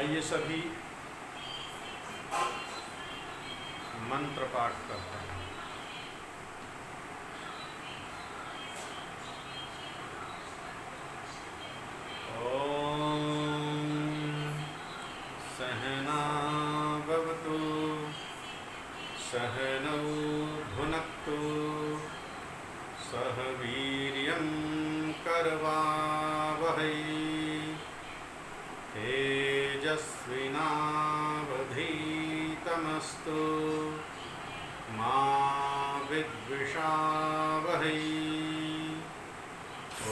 आइए सभी मंत्र पाठ करते हैं। ओम सहना भवतु सहनौ भुनक्तु सह वीर्यं करवावहै तेजस्विनावधीतमस्तु मा विद्विषावहै।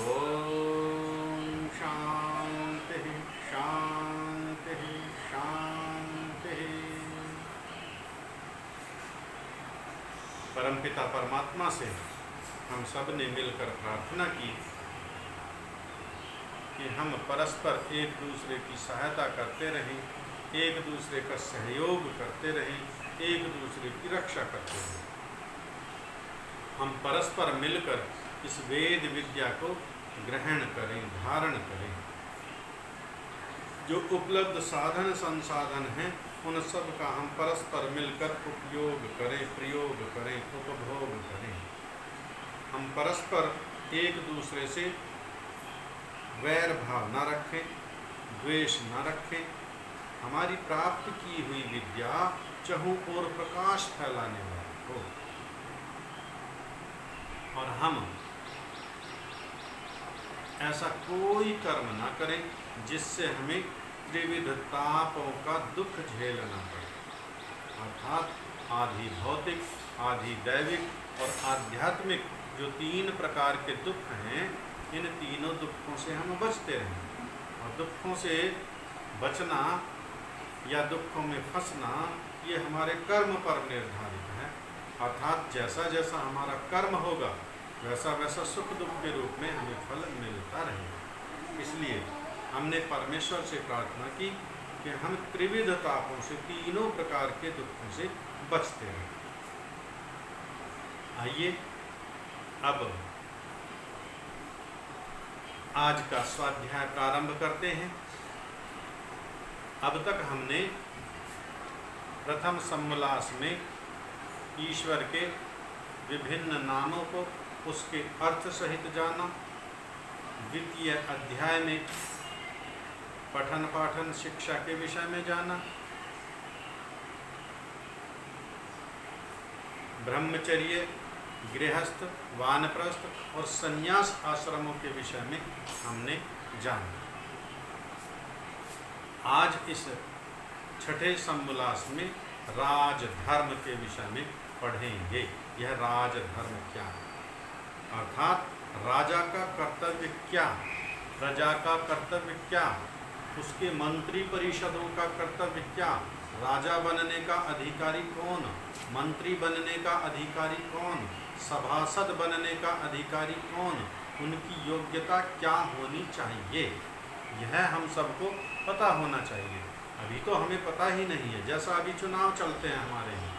ओम शांति शांति शांति। परमपिता परमात्मा से हम सब ने मिलकर प्रार्थना की कि हम परस्पर एक दूसरे की सहायता करते रहें, एक दूसरे का सहयोग करते रहें, एक दूसरे की रक्षा करते रहें। हम परस्पर मिलकर इस वेद विद्या को ग्रहण करें, धारण करें। जो उपलब्ध साधन संसाधन हैं उन सब का हम परस्पर मिलकर उपयोग करें, प्रयोग करें, उपभोग करें। हम परस्पर एक दूसरे से वैर भाव न रखें, द्वेष न रखें। हमारी प्राप्त की हुई विद्या चहुं ओर प्रकाश फैलाने वाली हो और हम ऐसा कोई कर्म न करें जिससे हमें त्रिविध तापों का दुख झेलना पड़े, अर्थात आधि भौतिक, आधि दैविक और आध्यात्मिक जो तीन प्रकार के दुख हैं, इन तीनों दुखों से हम बचते रहें। और दुखों से बचना या दुखों में फंसना ये हमारे कर्म पर निर्धारित है। अर्थात जैसा जैसा हमारा कर्म होगा वैसा वैसा सुख दुख के रूप में हमें फल मिलता रहेगा। इसलिए हमने परमेश्वर से प्रार्थना की कि हम त्रिविध तापों से, तीनों प्रकार के दुखों से बचते रहें। आइए अब आज का स्वाध्याय प्रारंभ करते हैं। अब तक हमने प्रथम सम्मलास में ईश्वर के विभिन्न नामों को उसके अर्थ सहित जाना। द्वितीय अध्याय में पठन पाठन शिक्षा के विषय में जाना। ब्रह्मचर्य, गृहस्थ, वानप्रस्थ और संन्यास आश्रमों के विषय में हमने जाना। आज इस छठे सम्मलास में राजधर्म के विषय में पढ़ेंगे। यह राजधर्म क्या है, अर्थात राजा का कर्तव्य क्या, प्रजा का कर्तव्य क्या, उसके मंत्री परिषदों का कर्तव्य क्या, राजा बनने का अधिकारी कौन, मंत्री बनने का अधिकारी कौन, सभासद बनने का अधिकारी कौन, उनकी योग्यता क्या होनी चाहिए, यह हम सबको पता होना चाहिए। अभी तो हमें पता ही नहीं है। जैसा अभी चुनाव चलते हैं हमारे यहाँ,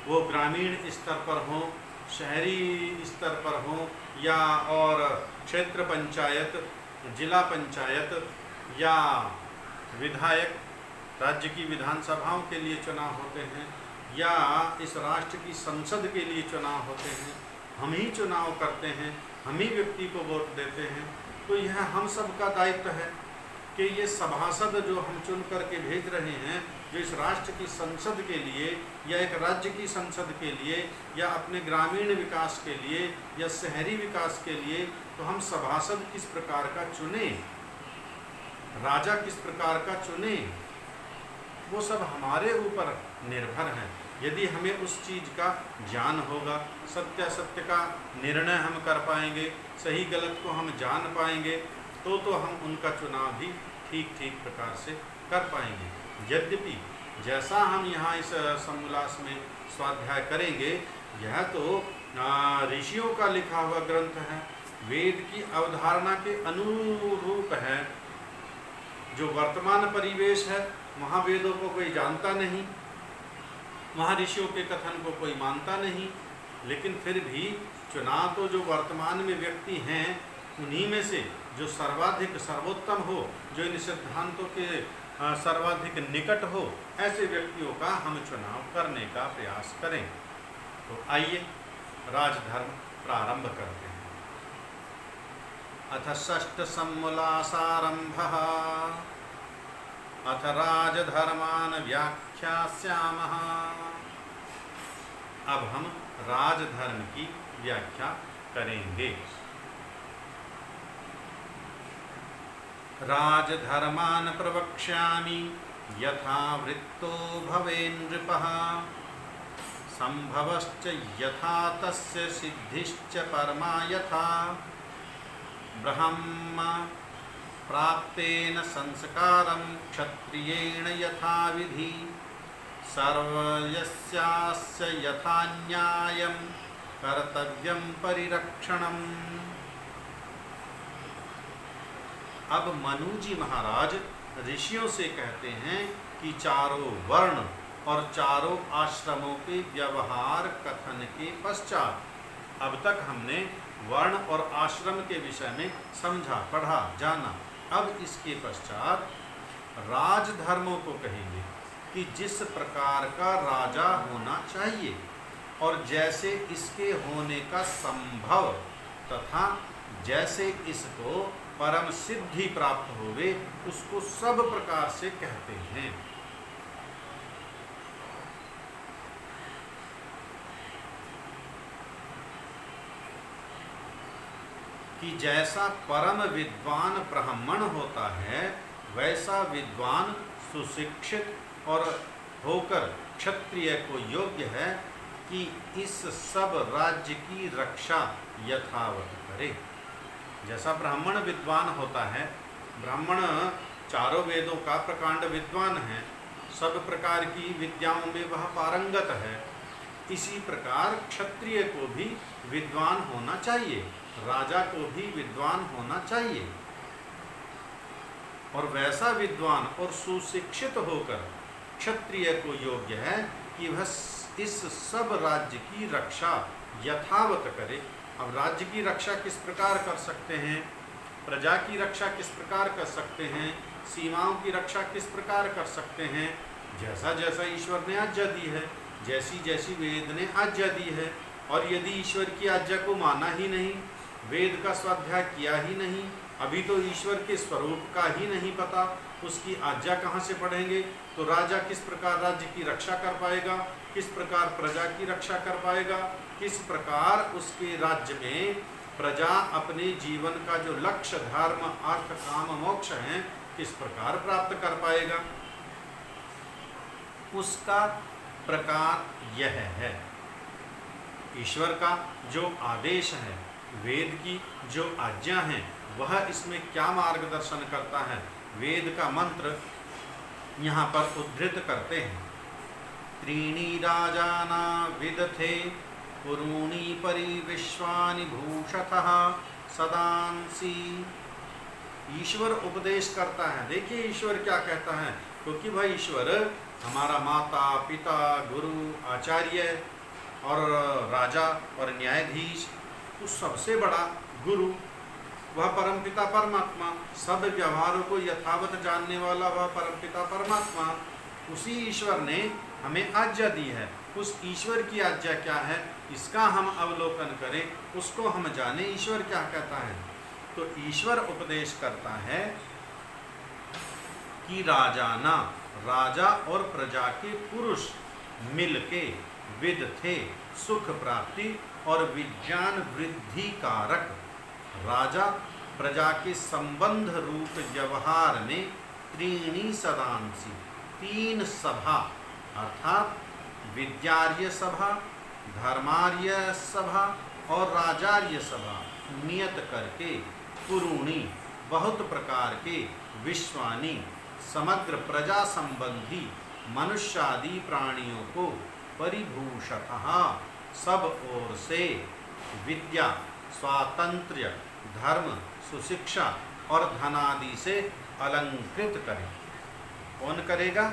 वो ग्रामीण स्तर पर हो, शहरी स्तर पर हो या और क्षेत्र पंचायत, जिला पंचायत या विधायक, राज्य की विधानसभाओं के लिए चुनाव होते हैं या इस राष्ट्र की संसद के लिए चुनाव होते हैं। हम ही चुनाव करते हैं, हम ही व्यक्ति को वोट देते हैं। तो यह हम सब का दायित्व है कि ये सभासद जो हम चुन करके भेज रहे हैं, जो इस राष्ट्र की संसद के लिए या एक राज्य की संसद के लिए या अपने ग्रामीण विकास के लिए या शहरी विकास के लिए, तो हम सभासद किस प्रकार का चुने, राजा किस प्रकार का चुने, वो सब हमारे ऊपर निर्भर है। यदि हमें उस चीज़ का ज्ञान होगा, सत्य असत्य का निर्णय हम कर पाएंगे, सही गलत को हम जान पाएंगे, तो हम उनका चुनाव भी ठीक ठीक प्रकार से कर पाएंगे। यद्यपि जैसा हम यहाँ इस सम्मलास में स्वाध्याय करेंगे, यह तो ऋषियों का लिखा हुआ ग्रंथ है, वेद की अवधारणा के अनुरूप है। जो वर्तमान परिवेश है वहाँ वेदों को कोई जानता नहीं, वहाँ ऋषियों के कथन को कोई मानता नहीं, लेकिन फिर भी चुनाव तो जो वर्तमान में व्यक्ति हैं उन्हीं में से जो सर्वाधिक सर्वोत्तम हो, जो इन सिद्धांतों के सर्वाधिक निकट हो, ऐसे व्यक्तियों का हम चुनाव करने का प्रयास करें। तो आइए राजधर्म प्रारंभ करते हैं। अथ षष्ठ सम्मुलासारंभः अथ राजधर्मान व्याख्यास्यामः। अब हम राजधर्म की व्याख्या करेंगे। राजधर्मान प्रवक्ष्यामि यथा वृत्तो भवेन्नृपः संभवश्च यथा तस्य सिद्धिश्च परमा यथा ब्रह्म प्राप्तेन संस्कारं क्षत्रियेण यथा विधि सर्वस्यास्य यथा न्यायं कर्तव्यं परिरक्षणम्। अब मनु जी महाराज ऋषियों से कहते हैं कि चारों वर्ण और चारों आश्रमों के व्यवहार कथन के पश्चात, अब तक हमने वर्ण और आश्रम के विषय में समझा, पढ़ा, जाना। अब इसके पश्चात राजधर्मों को कहेंगे कि जिस प्रकार का राजा होना चाहिए और जैसे इसके होने का संभव तथा जैसे इसको परम सिद्धि प्राप्त होवे, उसको सब प्रकार से कहते हैं। कि जैसा परम विद्वान ब्राह्मण होता है, वैसा विद्वान सुशिक्षित और होकर क्षत्रिय को योग्य है कि इस सब राज्य की रक्षा यथावत करे। जैसा ब्राह्मण विद्वान होता है, ब्राह्मण चारों वेदों का प्रकांड विद्वान है, सब प्रकार की विद्याओं में वह पारंगत है, इसी प्रकार क्षत्रिय को भी विद्वान होना चाहिए, राजा को भी विद्वान होना चाहिए। और वैसा विद्वान और सुशिक्षित होकर क्षत्रिय को योग्य है कि वह इस सब राज्य की रक्षा यथावत करे। अब राज्य की रक्षा किस प्रकार कर सकते हैं, प्रजा की रक्षा किस प्रकार कर सकते हैं, सीमाओं की रक्षा किस प्रकार कर सकते हैं, जैसा जैसा ईश्वर ने आज्ञा दी है, जैसी जैसी वेद ने आज्ञा दी है। और यदि ईश्वर की आज्ञा को माना ही नहीं, वेद का स्वाध्याय किया ही नहीं, अभी तो ईश्वर के स्वरूप का ही नहीं पता, उसकी आज्ञा कहाँ से पढ़ेंगे? तो राजा किस प्रकार राज्य की रक्षा कर पाएगा, किस प्रकार प्रजा की रक्षा कर पाएगा, किस प्रकार उसके राज्य में प्रजा अपने जीवन का जो लक्ष्य धर्म अर्थ काम मोक्ष है, किस प्रकार प्राप्त कर पाएगा? उसका प्रकार यह है। ईश्वर का जो आदेश है, वेद की जो आज्ञा है, वह इसमें क्या मार्गदर्शन करता है? वेद का मंत्र यहाँ पर उद्धृत करते हैं। त्रीणि राजाना विदथे पुरूणि परिविश्वानि भूषतः सदांसी। ईश्वर उपदेश करता है। देखिए ईश्वर क्या कहता है, क्योंकि भाई ईश्वर हमारा माता पिता गुरु आचार्य और राजा और न्यायाधीश, तो सबसे बड़ा गुरु वह परमपिता परमात्मा, सब व्यवहारों को यथावत जानने वाला वह परमपिता परमात्मा, उसी ईश्वर ने हमें आज्ञा दी है। उस ईश्वर की आज्ञा क्या है, इसका हम अवलोकन करें, उसको हम जाने ईश्वर क्या कहता है। तो ईश्वर उपदेश करता है कि राजाना, राजा और प्रजा के पुरुष मिलके विद थे सुख प्राप्ति और विज्ञान वृद्धि कारक राजा प्रजा के संबंध रूप व्यवहार में त्रीणि सदांसी, तीन सभा अर्थात विद्यार्य सभा, धर्मार्य सभा और राजार्य सभा नियत करके पुरूणी बहुत प्रकार के विश्वानी समग्र प्रजा संबंधी मनुष्यादि प्राणियों को परिभूषतः सब ओर से विद्या स्वातंत्र्य धर्म सुशिक्षा और धनादि से अलंकृत करें। कौन करेगा?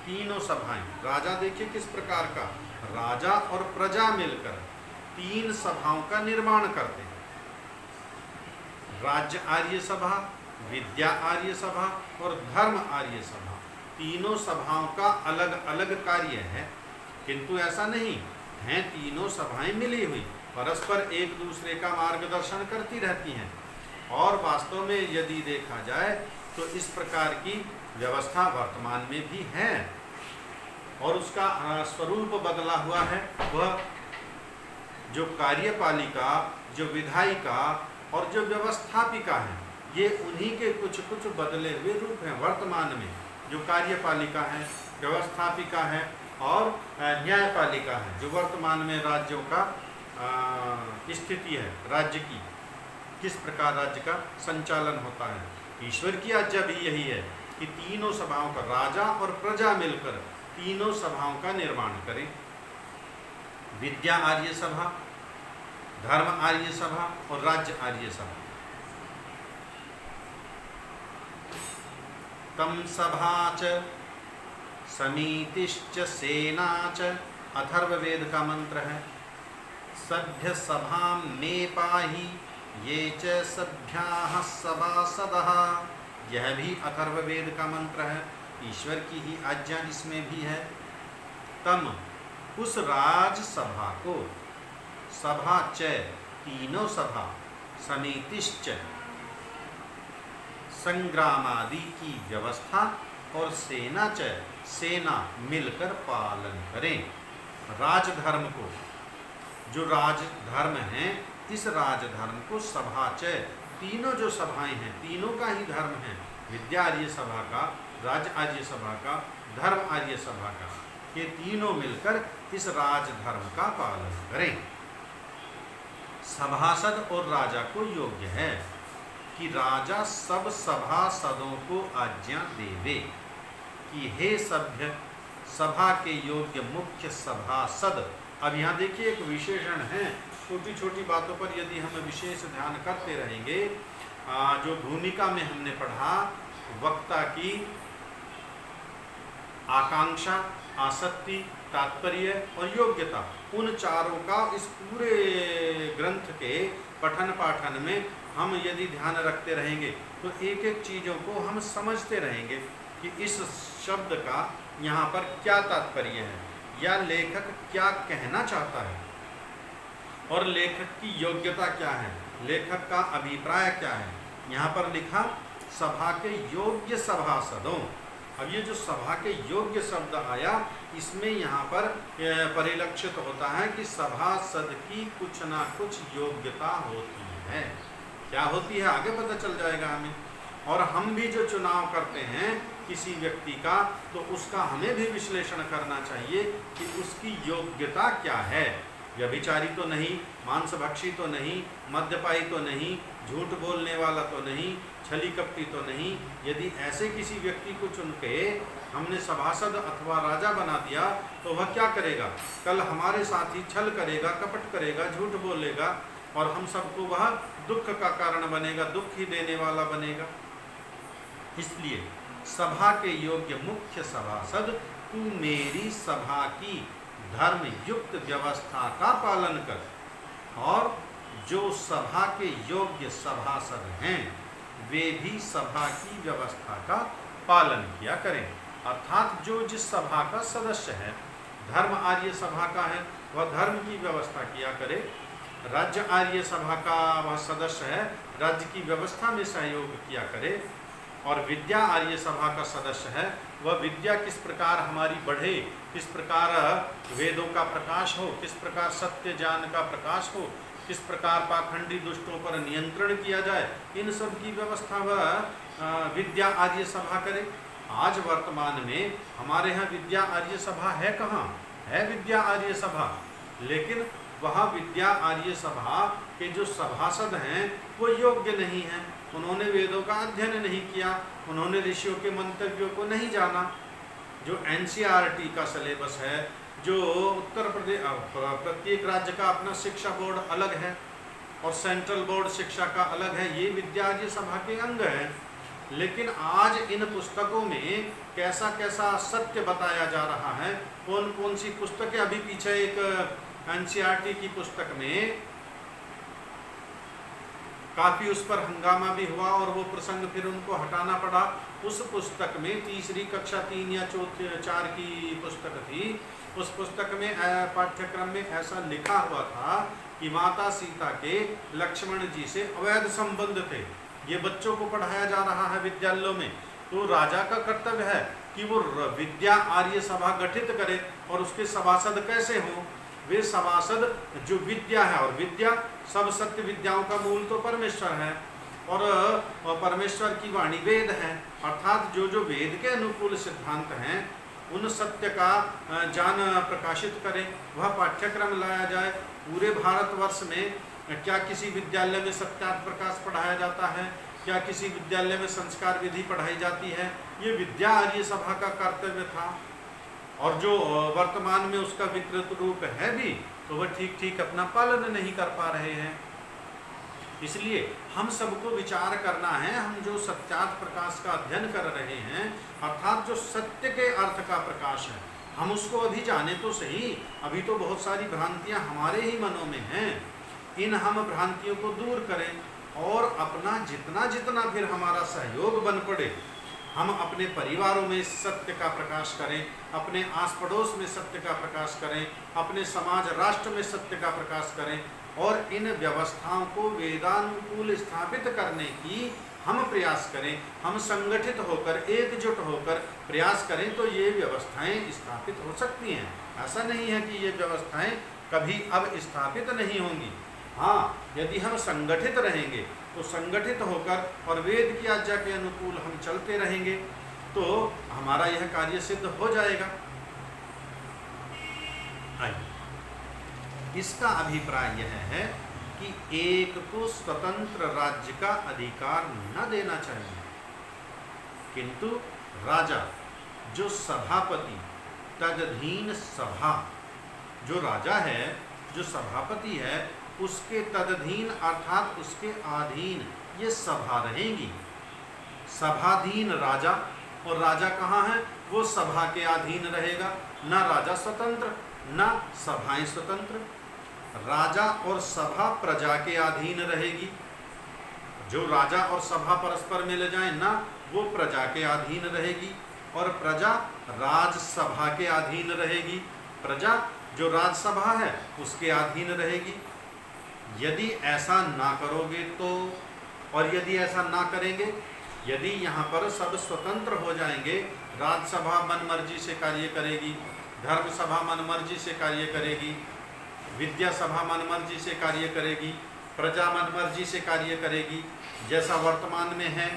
तीनों सभाएं। राजा देखिए किस प्रकार का, राजा और प्रजा मिलकर तीन सभाओं का निर्माण करते हैं। राज्य आर्य सभा, विद्या आर्य सभा और धर्म आर्य सभा, तीनों सभाओं का अलग अलग कार्य है, किंतु ऐसा नहीं है, तीनों सभाएं मिली हुई परस्पर एक दूसरे का मार्गदर्शन करती रहती हैं। और वास्तव में यदि देखा जाए तो इस प्रकार की व्यवस्था वर्तमान में भी है, और उसका स्वरूप बदला हुआ है। वह जो कार्यपालिका, जो विधायिका और जो व्यवस्थापिका है, ये उन्हीं के कुछ कुछ बदले हुए रूप हैं वर्तमान में। जो कार्यपालिका है, व्यवस्थापिका है और न्यायपालिका है, जो वर्तमान में राज्यों का स्थिति है, राज्य की किस प्रकार राज्य का संचालन होता है। ईश्वर की आज्ञा भी यही है कि तीनों सभाओं का, राजा और प्रजा मिलकर तीनों सभाओं का निर्माण करें। विद्या आर्य सभा, धर्म आर्य सभा और राज्य आर्य सभा। तम सभा च समितिश्च सेना च, अथर्ववेद का मंत्र है। सभ्य सभा में पाही ये च सभ्याः सभासदः, यह भी अथर्ववेद का मंत्र है, ईश्वर की ही आज्ञा इसमें भी है। तम, उस राज सभा को, सभा च, तीनों सभा, समितिश्च, संग्रामादि की व्यवस्था, और सेना च, सेना मिलकर पालन करें। राजधर्म को, जो राजधर्म है, इस राजधर्म को सभा च, तीनों जो सभाएं हैं, तीनों का ही धर्म है, विद्या आर्य सभा का, राज आर्य सभा का, धर्म आर्य सभा का, ये तीनों मिलकर इस राजधर्म का पालन करें। सभासद और राजा को योग्य है कि राजा सब सभासदों को आज्ञा देवे कि हे सभ्य, सभा के योग्य मुख्य सभासद। अब यहाँ देखिए एक विशेषण है, छोटी छोटी बातों पर यदि हम विशेष ध्यान करते रहेंगे। जो भूमिका में हमने पढ़ा, वक्ता की आकांक्षा, आसक्ति, तात्पर्य और योग्यता, उन चारों का इस पूरे ग्रंथ के पठन पाठन में हम यदि ध्यान रखते रहेंगे तो एक एक चीज़ों को हम समझते रहेंगे कि इस शब्द का यहाँ पर क्या तात्पर्य है, या लेखक क्या कहना चाहता है, और लेखक की योग्यता क्या है, लेखक का अभिप्राय क्या है। यहाँ पर लिखा सभा के योग्य सभासदों। अब ये जो सभा के योग्य शब्द आया, इसमें यहाँ पर परिलक्षित होता है कि सभासद की कुछ ना कुछ योग्यता होती है। क्या होती है आगे पता चल जाएगा हमें। और हम भी जो चुनाव करते हैं किसी व्यक्ति का, तो उसका हमें भी विश्लेषण करना चाहिए कि उसकी योग्यता क्या है। व्यभिचारी तो नहीं, मांसभक्षी तो नहीं, मद्यपाई तो नहीं, झूठ बोलने वाला तो नहीं, छली कपटी तो नहीं। यदि ऐसे किसी व्यक्ति को चुन के हमने सभासद अथवा राजा बना दिया, तो वह क्या करेगा? कल हमारे साथ ही छल करेगा, कपट करेगा, झूठ बोलेगा, और हम सबको वह दुख का कारण बनेगा, दुख ही देने वाला बनेगा। इसलिए सभा के योग्य मुख्य सभासद, तू मेरी सभा की धर्म युक्त व्यवस्था का पालन कर, और जो सभा के योग्य सभासद हैं वे भी सभा की व्यवस्था का पालन किया करें। अर्थात जो जिस सभा का सदस्य है, धर्म आर्य सभा का है, वह धर्म की व्यवस्था किया करे। राज्य आर्य सभा का वह सदस्य है, राज्य की व्यवस्था में सहयोग किया करे। और विद्या आर्य सभा का सदस्य है, वह विद्या किस प्रकार हमारी बढ़े, किस प्रकार वेदों का प्रकाश हो, किस प्रकार सत्य ज्ञान का प्रकाश हो, किस प्रकार पाखंडी दुष्टों पर नियंत्रण किया जाए, इन सब की व्यवस्था वह विद्या आर्य सभा करे। आज वर्तमान में हमारे यहाँ विद्या आर्य सभा है कहाँ? है विद्या आर्य सभा, लेकिन वह विद्या आर्य सभा के जो सभासद हैं वो योग्य नहीं हैं। उन्होंने वेदों का अध्ययन नहीं किया, उन्होंने ऋषियों के मंतव्यों को नहीं जाना। जो NCERT का सिलेबस है, जो उत्तर प्रदेश, प्रत्येक राज्य का अपना शिक्षा बोर्ड अलग है और सेंट्रल बोर्ड शिक्षा का अलग है, ये विद्या आर्य सभा के अंग है। लेकिन आज इन पुस्तकों में कैसा कैसा सत्य बताया जा रहा है, कौन कौन सी पुस्तकें, अभी पीछे एक NCERT की पुस्तक में काफ़ी उस पर हंगामा भी हुआ और वो प्रसंग फिर उनको हटाना पड़ा। उस पुस्तक में तीसरी कक्षा 3 या 4 की पुस्तक थी, उस पुस्तक में पाठ्यक्रम में ऐसा लिखा हुआ था कि माता सीता के लक्ष्मण जी से अवैध संबंध थे। ये बच्चों को पढ़ाया जा रहा है विद्यालयों में। तो राजा का कर्तव्य है कि वो विद्या आर्य सभा गठित करे। और उसके सभासद कैसे हों? वे सभासद जो विद्या है, और विद्या सब सत्य विद्याओं का मूल तो परमेश्वर है, और परमेश्वर की वाणी वेद है। अर्थात जो जो वेद के अनुकूल सिद्धांत हैं उन सत्य का ज्ञान प्रकाशित करें, वह पाठ्यक्रम लाया जाए। पूरे भारतवर्ष में क्या किसी विद्यालय में सत्यार्थ प्रकाश पढ़ाया जाता है? क्या किसी विद्यालय में संस्कार विधि पढ़ाई जाती है? ये विद्या आर्य सभा का कर्तव्य था। और जो वर्तमान में उसका विकृत रूप है भी, तो वह ठीक ठीक अपना पालन नहीं कर पा रहे हैं। इसलिए हम सबको विचार करना है। हम जो सत्यार्थ प्रकाश का अध्ययन कर रहे हैं, अर्थात जो सत्य के अर्थ का प्रकाश है, हम उसको अभी जाने तो सही। अभी तो बहुत सारी भ्रांतियां हमारे ही मनों में हैं। इन हम भ्रांतियों को दूर करें और अपना जितना जितना फिर हमारा सहयोग बन पड़े, हम अपने परिवारों में सत्य का प्रकाश करें, अपने आस पड़ोस में सत्य का प्रकाश करें, अपने समाज राष्ट्र में सत्य का प्रकाश करें, और इन व्यवस्थाओं को वेदानुकूल स्थापित करने की हम प्रयास करें। हम संगठित होकर, एकजुट होकर प्रयास करें तो ये व्यवस्थाएं स्थापित हो सकती हैं। ऐसा नहीं है कि ये व्यवस्थाएं कभी अब स्थापित नहीं होंगी। हाँ, यदि हम संगठित रहेंगे, तो संगठित होकर और वेद की आज्ञा के अनुकूल हम चलते रहेंगे, तो हमारा यह कार्य सिद्ध हो जाएगा। इसका अभिप्राय यह है कि एक को स्वतंत्र राज्य का अधिकार न देना चाहिए, किंतु राजा जो सभापति तदधीन सभा, जो राजा है, जो सभापति है, उसके तदधीन अर्थात उसके अधीन ये सभा रहेगी। सभाधीन राजा, और राजा कहाँ है? वो सभा के अधीन रहेगा। न राजा स्वतंत्र, न सभाएं स्वतंत्र। राजा और सभा प्रजा के अधीन रहेगी। जो राजा और सभा परस्पर मिल जाए ना, वो प्रजा के अधीन रहेगी, और प्रजा राजसभा के अधीन रहेगी। प्रजा जो राजसभा है उसके अधीन रहेगी। यदि ऐसा ना करोगे तो, और यदि ऐसा ना करेंगे, यदि यहाँ पर सब स्वतंत्र हो जाएंगे, राज्यसभा मनमर्जी से कार्य करेगी, धर्म सभा मनमर्जी से कार्य करेगी, विद्या सभा मनमर्जी से कार्य करेगी, प्रजा मनमर्जी से कार्य करेगी, जैसा वर्तमान में है।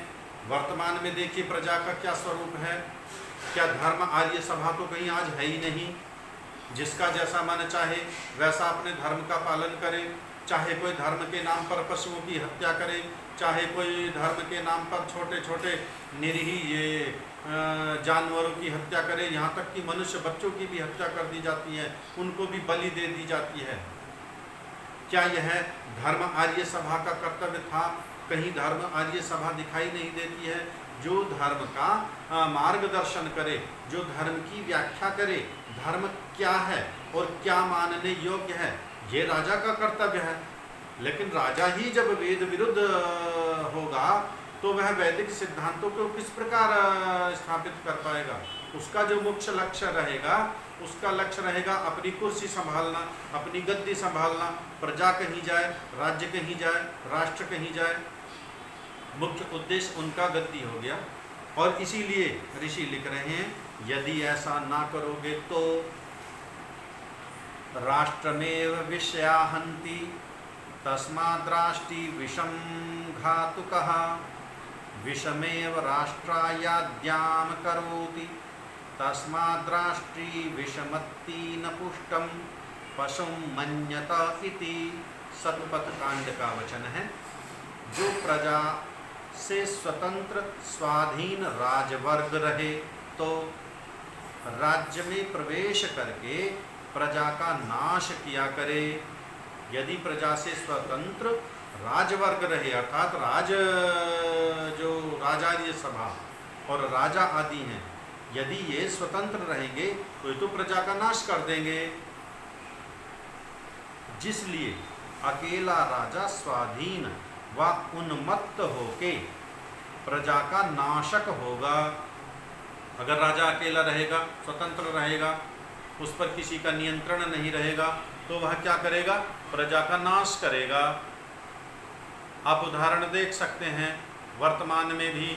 वर्तमान में देखिए प्रजा का क्या स्वरूप है। क्या धर्म आर्य सभा तो कहीं आज है ही नहीं। जिसका जैसा मन चाहे वैसा अपने धर्म का पालन करे। चाहे कोई धर्म के नाम पर पशुओं की हत्या करे, चाहे कोई धर्म के नाम पर छोटे छोटे निरीह ये जानवरों की हत्या करे, यहाँ तक कि मनुष्य बच्चों की भी हत्या कर दी जाती है, उनको भी बलि दे दी जाती है। क्या यह धर्म आर्य सभा का कर्तव्य था? कहीं धर्म आर्य सभा दिखाई नहीं देती है। जो धर्म का मार्गदर्शन करे, जो धर्म की व्याख्या करे, धर्म क्या है और क्या मानने योग्य है, ये राजा का कर्तव्य है। लेकिन राजा ही जब वेद विरुद्ध होगा तो वह वैदिक सिद्धांतों को किस प्रकार स्थापित कर पाएगा? उसका जो मुख्य लक्ष्य रहेगा, उसका लक्ष्य रहेगा अपनी कुर्सी संभालना, अपनी गद्दी संभालना, प्रजा कहीं जाए, राज्य कहीं जाए, राष्ट्र कहीं जाए, मुख्य उद्देश्य उनका गद्दी हो गया। और इसीलिए ऋषि लिख रहे हैं, यदि ऐसा ना करोगे तो राष्ट्रमेव विषयाहन्ति तस्माद्राष्ट्री विषम घातुकः विषमेव राष्ट्रायाद्याम करोति तस्माद्राष्ट्री विषमत्ति न पुष्टम पशुं मन्यत इति। सतपथ कांड का वचन है। जो प्रजा से स्वतंत्र स्वाधीन राजवर्ग रहे तो राज्य में प्रवेश करके प्रजा का नाश किया करे। यदि प्रजा से स्वतंत्र राजवर्ग रहे, अर्थात जो राजार्य सभा और राजा आदि हैं, यदि ये स्वतंत्र रहेंगे तो प्रजा का नाश कर देंगे। जिसलिए अकेला राजा स्वाधीन वह उन्मत्त होके प्रजा का नाशक होगा। अगर राजा अकेला रहेगा, स्वतंत्र रहेगा, उस पर किसी का नियंत्रण नहीं रहेगा, तो वह क्या करेगा? प्रजा का नाश करेगा। आप उदाहरण देख सकते हैं, वर्तमान में भी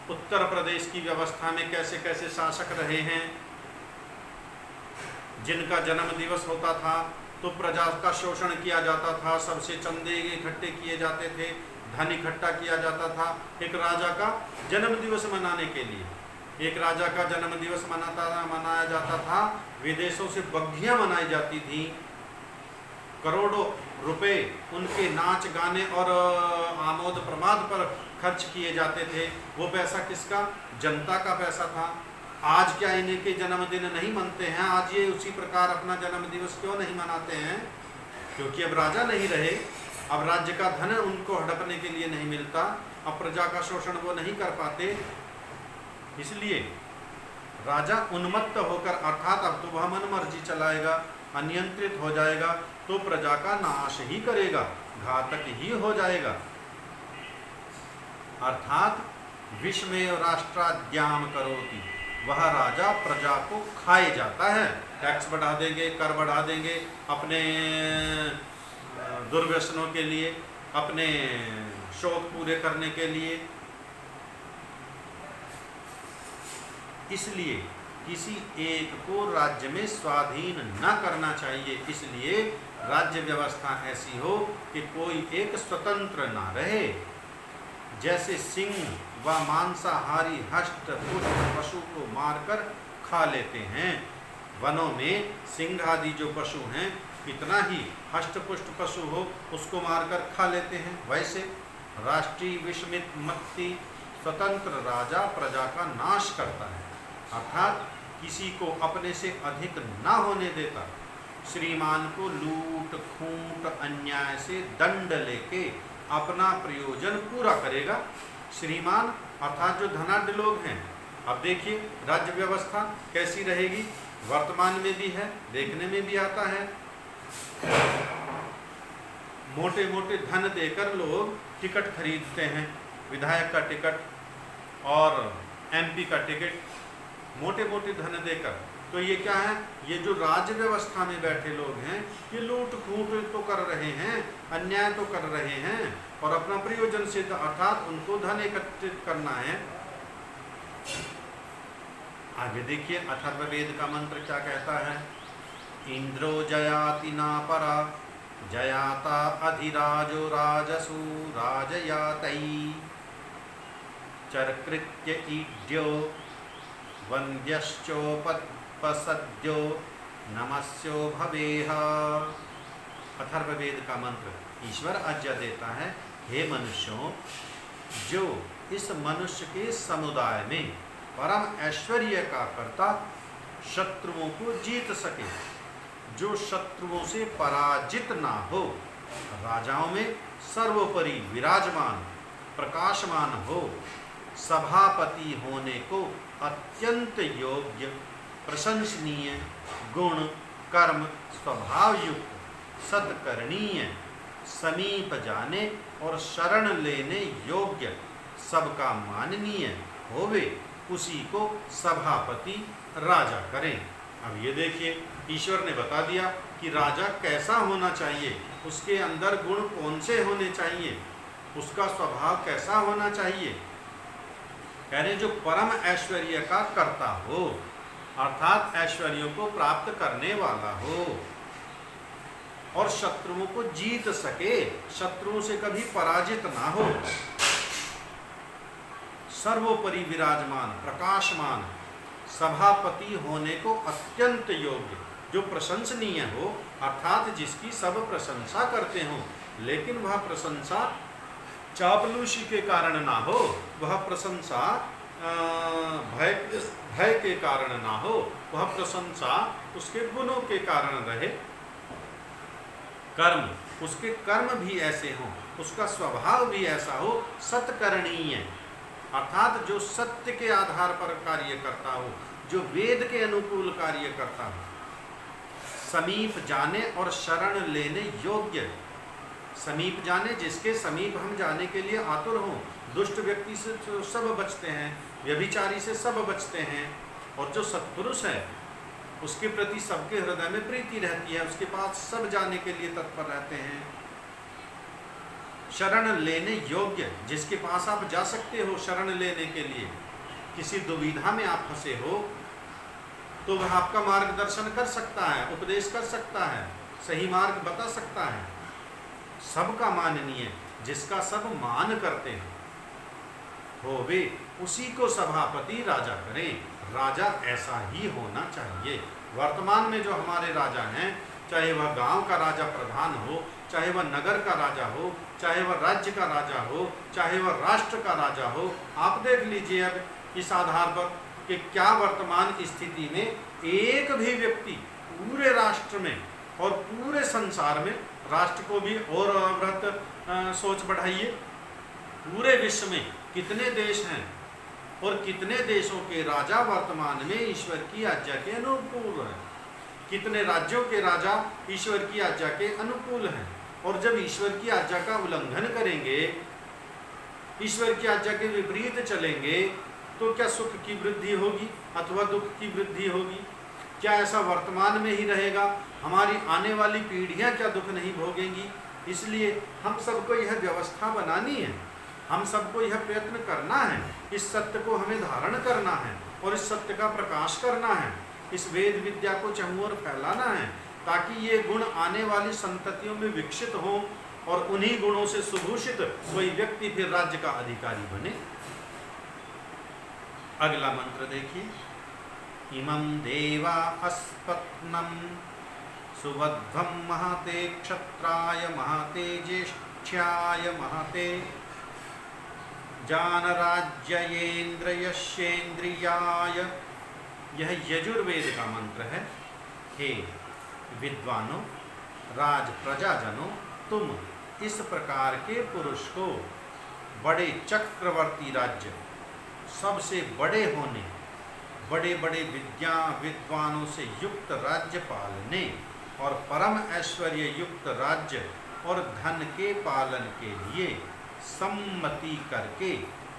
उत्तर प्रदेश की व्यवस्था में कैसे कैसे शासक रहे हैं। जिनका जन्म दिवस होता था तो प्रजा का शोषण किया जाता था, सबसे चंदे इकट्ठे किए जाते थे, धन इकट्ठा किया जाता था एक राजा का जन्म दिवस मनाने के लिए। एक राजा का जन्म दिवस मनाया जाता था, विदेशों से बग्घियां मनाई जाती थी, करोड़ों रुपए उनके नाच गाने और आमोद प्रमोद पर खर्च किए जाते थे। वो पैसा किसका? जनता का पैसा था। आज क्या इन्हीं के जन्मदिन नहीं मनते हैं? आज ये उसी प्रकार अपना जन्म दिवस क्यों नहीं मनाते हैं? क्योंकि अब राजा नहीं रहे, अब राज्य का धन उनको हड़पने के लिए नहीं मिलता, अब प्रजा का शोषण वो नहीं कर पाते। इसलिए राजा उन्मत्त होकर, अर्थात अब तो वह मनमर्जी चलाएगा, अनियंत्रित हो जाएगा, तो प्रजा का नाश ही करेगा, घातक ही हो जाएगा। अर्थात विषमेव राष्ट्राद्याम करोति, वह राजा प्रजा को खाए जाता है। टैक्स बढ़ा देंगे, कर बढ़ा देंगे, अपने दुर्व्यसनों के लिए, अपने शौक पूरे करने के लिए। इसलिए किसी एक को राज्य में स्वाधीन न करना चाहिए। इसलिए राज्य व्यवस्था ऐसी हो कि कोई एक स्वतंत्र ना रहे। जैसे सिंह व मांसाहारी हष्ट पुष्ट पशु को मारकर खा लेते हैं, वनों में सिंह आदि जो पशु हैं, कितना ही हष्ट पुष्ट पशु हो उसको मारकर खा लेते हैं, वैसे राष्ट्रीय विस्मित मत्ती स्वतंत्र राजा प्रजा का नाश करता है। अर्थात किसी को अपने से अधिक ना होने देता, श्रीमान को लूट खूंट अन्याय से दंड लेके अपना प्रयोजन पूरा करेगा। श्रीमान अर्थात जो धनाढ्य लोग हैं। अब देखिए राज्य व्यवस्था कैसी रहेगी, वर्तमान में भी है, देखने में भी आता है। मोटे मोटे धन देकर लोग टिकट खरीदते हैं, विधायक का टिकट और एमपी का टिकट, मोटे मोटे धन देकर। तो ये क्या है? ये जो राज्य व्यवस्था में बैठे लोग हैं, ये लूट खूंट तो कर रहे हैं, अन्याय तो कर रहे हैं, और अपना प्रयोजन सिद्ध अर्थात उनको धन एकत्रित करना है। आगे देखिए अथर्ववेद का मंत्र क्या कहता है? इंद्रो जयाति ना परा जयाता अधिराजो राजसु राजयातई चरकृत्य ईड्यो वन्द्यश्चोपसद्यो नमस्यो भवेह। अथर्ववेद का मंत्र ईश्वर आज्ञा देता है, हे मनुष्यों, जो इस मनुष्य के समुदाय में परम ऐश्वर्य का कर्ता शत्रुओं को जीत सके, जो शत्रुओं से पराजित ना हो, राजाओं में सर्वोपरि विराजमान प्रकाशमान हो, सभापति होने को अत्यंत योग्य प्रशंसनीय गुण कर्म स्वभाव युक्त सत्करणीय समीप जाने और शरण लेने योग्य सबका माननीय होवे, उसी को सभापति राजा करें। अब ये देखिए ईश्वर ने बता दिया कि राजा कैसा होना चाहिए, उसके अंदर गुण कौन से होने चाहिए, उसका स्वभाव कैसा होना चाहिए। कह रहे जो परम ऐश्वर्य का कर्ता हो, अर्थात ऐश्वर्यों को प्राप्त करने वाला हो, और शत्रुओं को जीत सके, शत्रुओं से कभी पराजित ना हो, सर्वोपरि विराजमान प्रकाशमान सभापति होने को अत्यंत योग्य, जो प्रशंसनीय हो, अर्थात जिसकी सब प्रशंसा करते हो, लेकिन वह प्रशंसा चापलूसी के कारण ना हो, वह प्रशंसा भय के कारण ना हो, वह प्रशंसा उसके गुणों के कारण रहे। कर्म, उसके कर्म भी ऐसे हों, उसका स्वभाव भी ऐसा हो, सत्करणीय, अर्थात जो सत्य के आधार पर कार्य करता हो, जो वेद के अनुकूल कार्य करता हो, समीप जाने और शरण लेने योग्य, समीप जाने, जिसके समीप हम जाने के लिए आतुर हों। दुष्ट व्यक्ति से तो सब बचते हैं, व्यभिचारी से सब बचते हैं, और जो सत्पुरुष है उसके प्रति सबके हृदय में प्रीति रहती है, उसके पास सब जाने के लिए तत्पर रहते हैं। शरण लेने योग्य, जिसके पास आप जा सकते हो शरण लेने के लिए, किसी दुविधा में आप फंसे हो तो वह आपका मार्गदर्शन कर सकता है, उपदेश कर सकता है, सही मार्ग बता सकता है। सबका माननीय, जिसका सब मान करते हैं होवे, उसी को सभापति राजा करें। राजा ऐसा ही होना चाहिए। वर्तमान में जो हमारे राजा हैं, चाहे वह गांव का राजा प्रधान हो, चाहे वह नगर का राजा हो, चाहे वह राज्य का राजा हो, चाहे वह राष्ट्र का राजा हो, आप देख लीजिए अब इस आधार पर कि क्या वर्तमान स्थिति में एक भी व्यक्ति पूरे राष्ट्र में और पूरे संसार में, राष्ट्र को भी और अवृत सोच बढ़ाइए, पूरे विश्व में कितने देश हैं और कितने देशों के राजा वर्तमान में ईश्वर की आज्ञा के अनुकूल हैं, कितने राज्यों के राजा ईश्वर की आज्ञा के अनुकूल हैं। और जब ईश्वर की आज्ञा का उल्लंघन करेंगे, ईश्वर की आज्ञा के विपरीत चलेंगे, तो क्या सुख की वृद्धि होगी अथवा दुख की वृद्धि होगी? क्या ऐसा वर्तमान में ही रहेगा? हमारी आने वाली पीढ़ियां क्या दुख नहीं भोगेंगी? इसलिए हम सबको यह व्यवस्था बनानी है, हम सबको यह प्रयत्न करना है, इस सत्य को हमें धारण करना है और इस सत्य का प्रकाश करना है, इस वेद विद्या को चहुओर फैलाना है, ताकि ये गुण आने वाली संततियों में विकसित हो और उन्हीं गुणों से सुभूषित कोई व्यक्ति फिर राज्य का अधिकारी बने। अगला मंत्र देखिए, इमं देवा अस्पत्नम सुवध्वं महते क्षत्राय महते ज्येष्ठ्याय महते जानराज्येन्द्र यशेन्द्रियाय। यह यजुर्वेद का मंत्र है। हे विद्वानों, राज प्रजाजनों, तुम इस प्रकार के पुरुष को बड़े चक्रवर्ती राज्य, सबसे बड़े होने, बड़े बड़े विद्वानों से युक्त राज्य पालने और परम ऐश्वर्य युक्त राज्य और धन के पालन के लिए सम्मति करके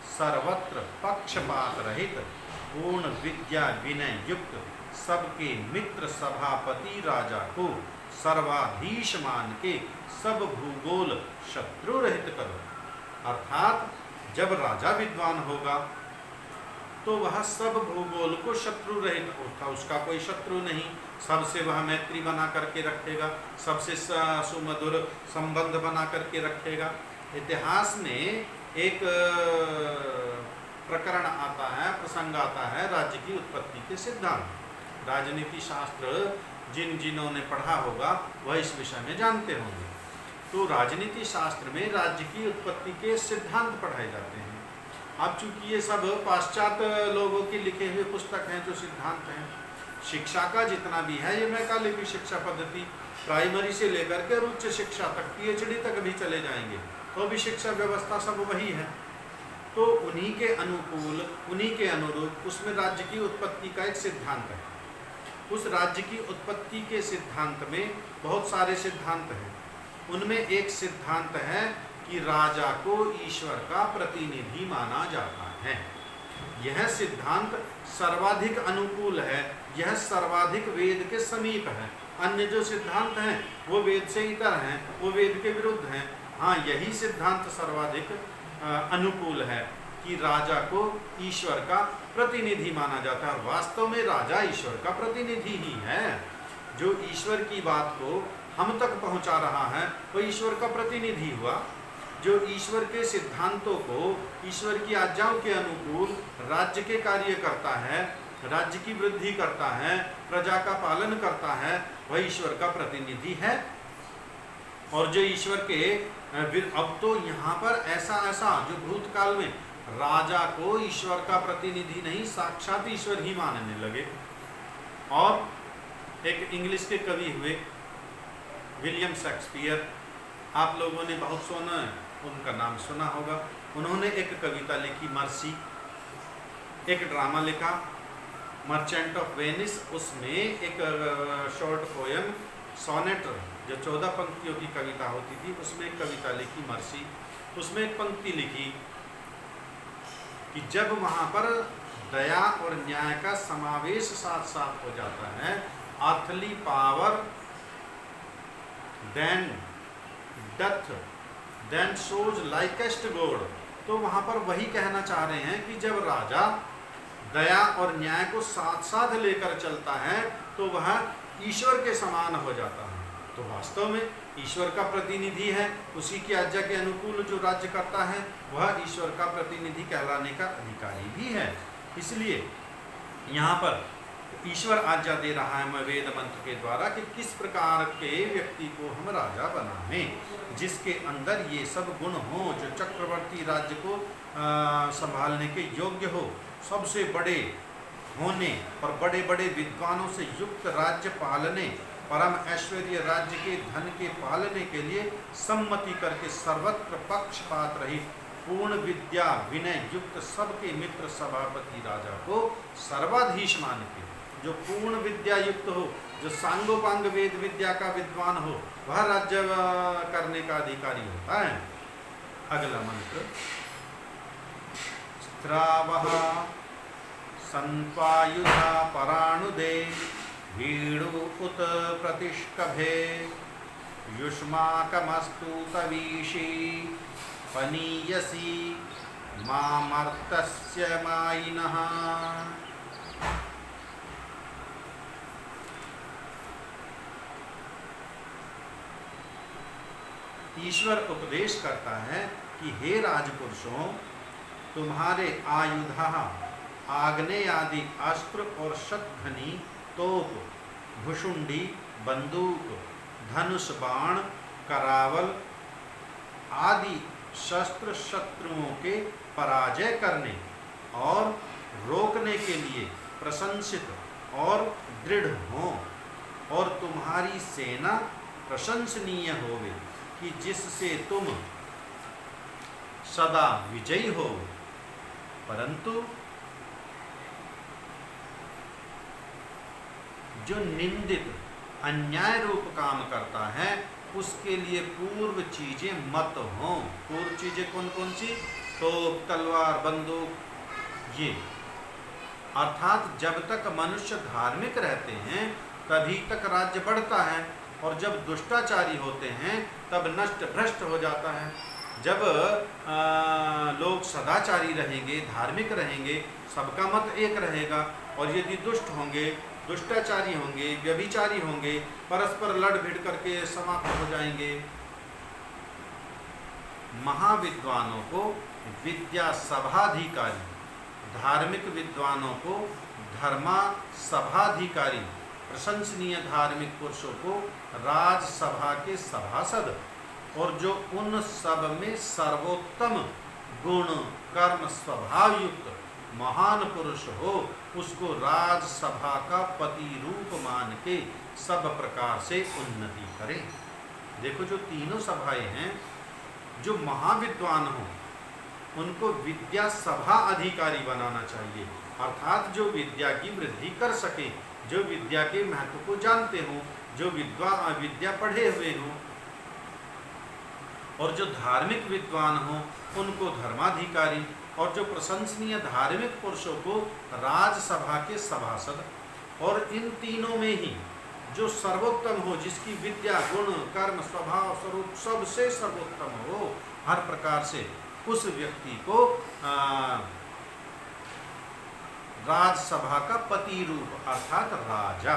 सर्वत्र पक्षपात रहित पूर्ण विद्या विनय युक्त सबके मित्र सभापति राजा को सर्वाधीश मान के सब भूगोल शत्रु रहित करो। अर्थात जब राजा विद्वान होगा तो वह सब भूगोल को शत्रु रहित होता, उसका कोई शत्रु नहीं, सबसे वह मैत्री बना करके रखेगा, सबसे सुमधुर संबंध बना करके रखेगा। इतिहास में एक प्रकरण आता है, प्रसंग आता है राज्य की उत्पत्ति के सिद्धांत। राजनीति शास्त्र जिन्होंने पढ़ा होगा वह इस विषय में जानते होंगे। तो राजनीति शास्त्र में राज्य की उत्पत्ति के सिद्धांत पढ़ाए जाते हैं। अब चूंकि ये सब पाश्चात्य लोगों के लिखे हुए पुस्तक हैं, जो सिद्धांत हैं, शिक्षा का जितना भी है, ये मैकाले शिक्षा पद्धति प्राइमरी से लेकर के उच्च शिक्षा तक, पीएचडी तक भी चले जाएंगे तो भी शिक्षा व्यवस्था सब वही है। तो उन्हीं के अनुकूल, उन्हीं के अनुरूप उसमें राज्य की उत्पत्ति का एक सिद्धांत है। उस राज्य की उत्पत्ति के सिद्धांत में बहुत सारे सिद्धांत हैं। उनमें एक सिद्धांत है कि राजा को ईश्वर का प्रतिनिधि माना जाता है। यह सिद्धांत सर्वाधिक अनुकूल है, यह सर्वाधिक वेद के समीप है। अन्य जो सिद्धांत हैं वो वेद से इतर हैं, वो वेद के विरुद्ध हैं। हाँ, यही सिद्धांत सर्वाधिक अनुकूल है कि राजा को ईश्वर का प्रतिनिधि माना जाता है। और वास्तव में राजा ईश्वर का प्रतिनिधि ही है। जो ईश्वर की बात को हम तक पहुंचा रहा है वो ईश्वर का प्रतिनिधि हुआ। जो ईश्वर के सिद्धांतों को, ईश्वर की आज्ञाओं के अनुकूल राज्य के कार्य करता है, राज्य की वृद्धि करता है, प्रजा का पालन करता है, वह ईश्वर का प्रतिनिधि है। और जो ईश्वर के, अब तो यहाँ पर ऐसा जो भूतकाल में राजा को ईश्वर का प्रतिनिधि नहीं, साक्षात ईश्वर ही मानने लगे। और एक इंग्लिश के कवि हुए विलियम शेक्सपियर, आप लोगों ने बहुत सुना है, उनका नाम सुना होगा। उन्होंने एक कविता लिखी मर्सी, एक ड्रामा लिखा मर्चेंट ऑफ वेनिस। उसमें एक शॉर्ट पोयम सोनेट जो 14 पंक्तियों की कविता होती थी, उसमें एक कविता लिखी मर्सी, उसमें एक पंक्ति लिखी कि जब वहाँ पर दया और न्याय का समावेश साथ साथ हो जाता है, earthly power then shows likest God, तो वहाँ पर वही कहना चाह रहे हैं कि जब राजा दया और न्याय को साथ साथ लेकर चलता है तो वह ईश्वर के समान हो जाता है। तो वास्तव में ईश्वर का प्रतिनिधि है, उसी की आज्ञा के अनुकूल जो राज्य करता है वह ईश्वर का प्रतिनिधि कहलाने का अधिकारी भी है। इसलिए यहाँ पर ईश्वर आज्ञा दे रहा है वेद मंत्र के द्वारा कि किस प्रकार के व्यक्ति को हम राजा बनाएं, जिसके अंदर ये सब गुण हो, जो चक्रवर्ती राज्य को संभालने के योग्य हो, सबसे बड़े होने और बड़े बड़े विद्वानों से युक्त राज्य पालने, परम ऐश्वर्य राज्य के धन के पालने के लिए सम्मति करके सर्वत्र पक्षपात रहित पूर्ण विद्या विनय युक्त सबके मित्र सभापति राजा को सर्वाधीश मान के, जो पूर्ण विद्या युक्त हो, जो सांगोपांग वेद विद्या का विद्वान हो, वह राज्य करने का अधिकारी होता है। अगला मंत्र, स्त्रावः संत्वायुधा पराणुदे भीडु उत प्रतिष्कभे युष्माकमस्तु तवीषी पनीयसी मामर्तस्य मायिनः। ईश्वर उपदेश करता है कि हे राजपुरुषों, तुम्हारे आयुधा आग्नेय आदि अस्त्र और शतघनी तोप भुषुंडी बंदूक धनुष बाण करावल आदि शस्त्र शत्रुओं के पराजय करने और रोकने के लिए प्रशंसित और दृढ़ हों, और तुम्हारी सेना प्रशंसनीय होवे कि जिससे तुम सदा विजयी हो। परंतु जो निंदित अन्याय रूप काम करता है उसके लिए पूर्व चीजें मत हों। पूर्व चीजें कौन कौन सी? तोप, तलवार, बंदूक, ये। अर्थात जब तक मनुष्य धार्मिक रहते हैं तभी तक राज्य बढ़ता है, और जब दुष्टाचारी होते हैं तब नष्ट भ्रष्ट हो जाता है। जब लोग सदाचारी रहेंगे, धार्मिक रहेंगे, सबका मत एक रहेगा, और यदि दुष्ट होंगे, दुष्टाचारी होंगे, व्यभिचारी होंगे, परस्पर लड़ भिड़ करके समाप्त हो जाएंगे। महाविद्वानों को विद्या सभाधिकारी, धार्मिक विद्वानों को धर्मा सभाधिकारी, प्रशंसनीय धार्मिक पुरुषों को राजसभा के सभासद, और जो उन सब में सर्वोत्तम गुण कर्म स्वभाव युक्त महान पुरुष हो उसको राजसभा का पति रूप मान के सब प्रकार से उन्नति करें। देखो, जो तीनों सभाएं हैं, जो महाविद्वान हो उनको विद्या सभा अधिकारी बनाना चाहिए, अर्थात जो विद्या की वृद्धि कर सके, जो विद्या के महत्व को जानते हो, जो विद्या पढ़े हुए हो, और जो धार्मिक विद्वान हो उनको धर्माधिकारी, और जो प्रशंसनीय धार्मिक पुरुषों को राजसभा के सभासद, और इन तीनों में ही जो सर्वोत्तम हो, जिसकी विद्या गुण कर्म स्वभाव स्वरूप सबसे सर्वोत्तम हो हर प्रकार से, उस व्यक्ति को राजसभा का पति रूप अर्थात राजा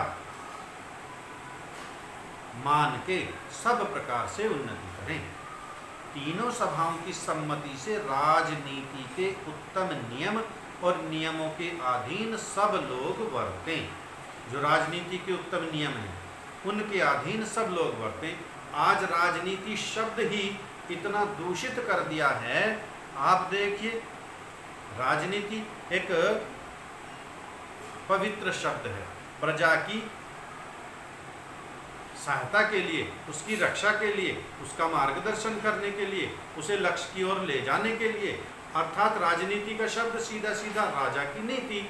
मान के सब प्रकार से उन्नति करें। तीनों सभाओं की सम्मति से राजनीति के उत्तम नियम और नियमों के अधीन सब लोग वर्तें। जो राजनीति के उत्तम नियम हैं उनके अधीन सब लोग वर्तें। आज राजनीति शब्द ही इतना दूषित कर दिया है। आप देखिए, राजनीति एक पवित्र शब्द है, प्रजा की सहायता के लिए, उसकी रक्षा के लिए, उसका मार्गदर्शन करने के लिए, उसे लक्ष्य की ओर ले जाने के लिए। अर्थात राजनीति का शब्द सीधा सीधा राजा की नीति,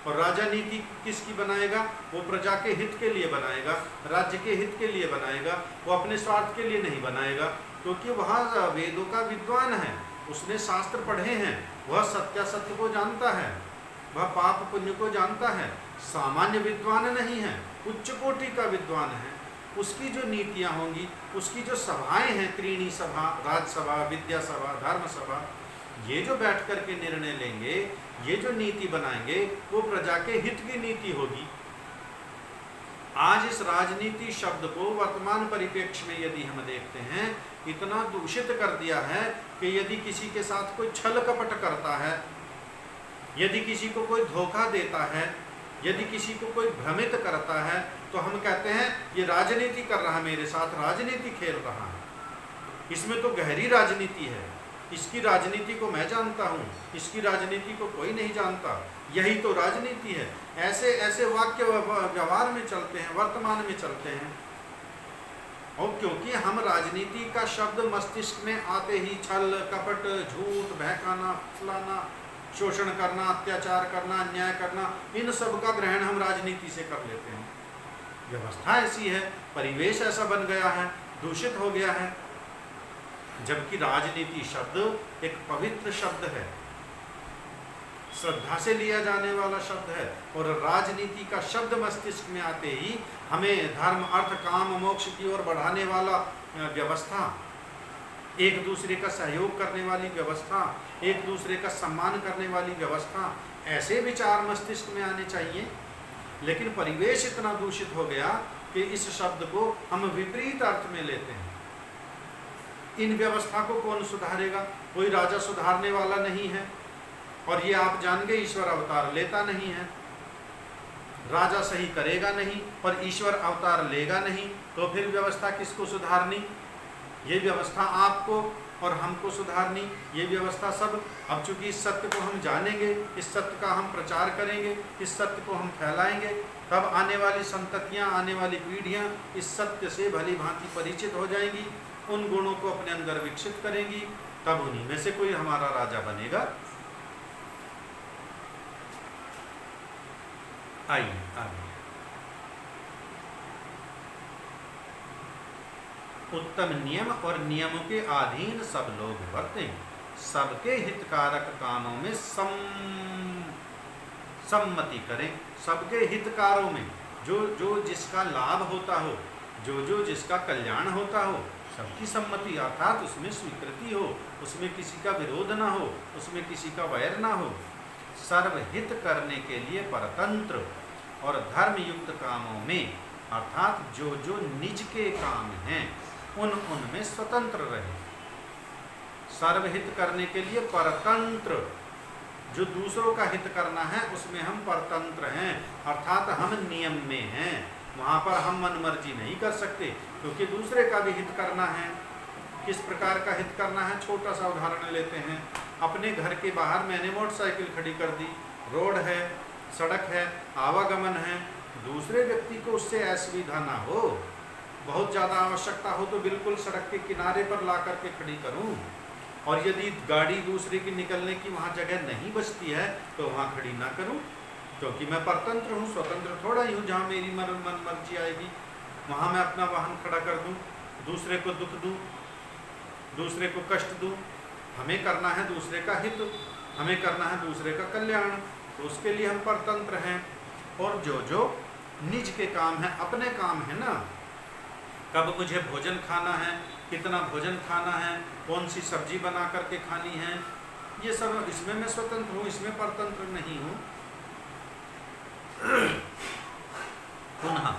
और राजनीति किसकी बनाएगा? वो प्रजा के हित के लिए बनाएगा, राज्य के हित के लिए बनाएगा, वो अपने स्वार्थ के लिए नहीं बनाएगा। क्योंकि वह वेदों का विद्वान है, उसने शास्त्र पढ़े हैं, वह सत्यासत्य को जानता है, वह पाप पुण्य को जानता है। सामान्य विद्वान नहीं है, उच्च कोटि का विद्वान है। उसकी जो नीतियाँ होंगी, उसकी जो सभाएं हैं, त्रीणी सभा, राजसभा, विद्या सभा, धर्म सभा, ये जो बैठ कर के निर्णय लेंगे, ये जो नीति बनाएंगे, वो प्रजा के हित की नीति होगी। आज इस राजनीति शब्द को वर्तमान परिप्रेक्ष्य में यदि हम देखते हैं, इतना दूषित कर दिया है कि यदि किसी के साथ कोई छल कपट करता है, यदि किसी को कोई धोखा देता है, यदि किसी को कोई भ्रमित करता है, तो हम कहते हैं ये राजनीति कर रहा है, मेरे साथ राजनीति खेल रहा है। इसमें तो गहरी राजनीति है, इसकी राजनीति को मैं जानता हूँ, इसकी राजनीति को कोई नहीं जानता, यही तो राजनीति है। ऐसे ऐसे वाक्य व्यवहार में चलते हैं, वर्तमान में चलते हैं। और क्योंकि हम राजनीति का शब्द मस्तिष्क में आते ही छल कपट, झूठ, बहकाना, फुसलाना, शोषण करना, अत्याचार करना, अन्याय करना, इन सब का ग्रहण हम राजनीति से कर लेते हैं। व्यवस्था ऐसी है, परिवेश ऐसा बन गया है, दूषित हो गया है। जबकि राजनीति शब्द एक पवित्र शब्द है, श्रद्धा से लिया जाने वाला शब्द है। और राजनीति का शब्द मस्तिष्क में आते ही हमें धर्म, अर्थ, काम, मोक्ष की ओर बढ़ाने वाला व्यवस्था, एक दूसरे का सहयोग करने वाली व्यवस्था, एक दूसरे का सम्मान करने वाली व्यवस्था, ऐसे विचार मस्तिष्क में आने चाहिए। लेकिन परिवेश इतना दूषित हो गया कि इस शब्द को हम विपरीत अर्थ में लेते हैं। इन व्यवस्था को कौन सुधारेगा? कोई राजा सुधारने वाला नहीं है, और ये आप जान गए ईश्वर अवतार लेता नहीं है। राजा सही करेगा नहीं और ईश्वर अवतार लेगा नहीं, तो फिर व्यवस्था किसको सुधारनी? ये व्यवस्था आपको और हमको सुधारनी, ये व्यवस्था सब। अब चूंकि इस सत्य को हम जानेंगे, इस सत्य का हम प्रचार करेंगे, इस सत्य को हम फैलाएंगे, तब आने वाली संततियाँ, आने वाली पीढ़ियाँ इस सत्य से भली भांति परिचित हो जाएंगी, उन गुणों को अपने अंदर विकसित करेंगी, तब उन्हीं में से कोई हमारा राजा बनेगा। आइए आगे। उत्तम नियम और नियमों के अधीन सब लोग वर्तें, सबके हितकारक कामों में सम्मति करें। सबके हितकारों में जो जो जिसका लाभ होता हो, जो जो जिसका कल्याण होता हो, सबकी सम्मति, अर्थात उसमें स्वीकृति हो, उसमें किसी का विरोध ना हो, उसमें किसी का वैर ना हो। सर्वहित करने के लिए परतंत्र और धर्मयुक्त कामों में, अर्थात जो जो निज के काम हैं उनमें स्वतंत्र रहे। सर्वहित करने के लिए परतंत्र, जो दूसरों का हित करना है उसमें हम परतंत्र हैं, अर्थात हम नियम में हैं। वहाँ पर हम मनमर्जी नहीं कर सकते, क्योंकि दूसरे का भी हित करना है। किस प्रकार का हित करना है? छोटा सा उदाहरण लेते हैं। अपने घर के बाहर मैंने मोटरसाइकिल खड़ी कर दी, रोड है, सड़क है, आवागमन है, दूसरे व्यक्ति को उससे असुविधा ना हो, बहुत ज़्यादा आवश्यकता हो तो बिल्कुल सड़क के किनारे पर ला करके खड़ी करूं, और यदि गाड़ी दूसरे की निकलने की वहाँ जगह नहीं बचती है तो वहाँ खड़ी ना करूं, क्योंकि मैं परतंत्र हूँ, स्वतंत्र थोड़ा ही हूँ। जहाँ मेरी मन मर्जी आएगी वहाँ मैं अपना वाहन खड़ा कर दूँ, दूसरे को दुख दूँ, दूसरे को कष्ट दूँ। हमें करना है दूसरे का हित, हमें करना है दूसरे का कल्याण, तो उसके लिए हम परतंत्र हैं। और जो जो निज के काम है, अपने काम है ना, कब मुझे भोजन खाना है, कितना भोजन खाना है, कौन सी सब्जी बना करके खानी है, ये सब इसमें मैं स्वतंत्र हूँ, इसमें परतंत्र नहीं हूँ। पुनः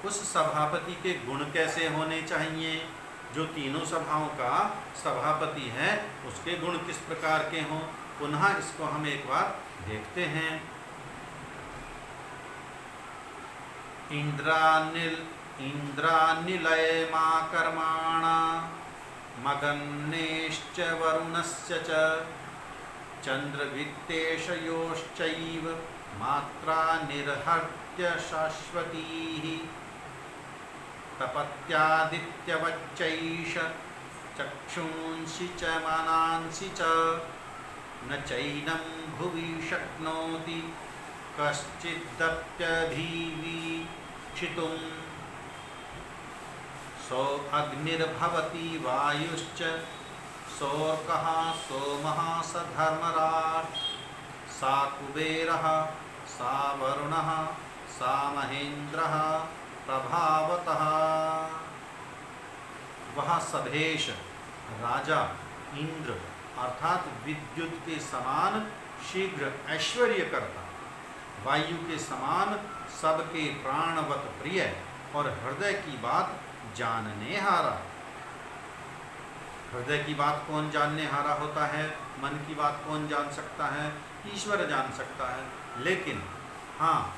उस सभापति के गुण कैसे होने चाहिए? जो तीनों सभाओं का सभापति है उसके गुण किस प्रकार के हों? पुनः इसको हम एक बार देखते हैं। इंद्रानिलयमा कर्माणा मगन्नेश्च वरुणस्य च चंद्रवित्तेशयोश्चैव मात्रा निर्हर्त्य शाश्वतीः तपत्यादित्यवच्चैष चक्षुंसि च मनांसि च न चैनं भुवि शक्नोति कश्चिदप्यभिवीक्षितुम् सो अग्निर्भवति वायुश्च सोऽर्कः सोमः स धर्मराट् सा कुबेरः सा वरुणः सा महेन्द्रः प्रभावतः। वह सभेश राजा इंद्र अर्थात विद्युत के समान शीघ्र ऐश्वर्य करता, वायु के समान सबके प्राणवत प्रिय और हृदय की बात जानने हारा। हृदय की बात कौन जानने हारा होता है? मन की बात कौन जान सकता है? ईश्वर जान सकता है। लेकिन हाँ,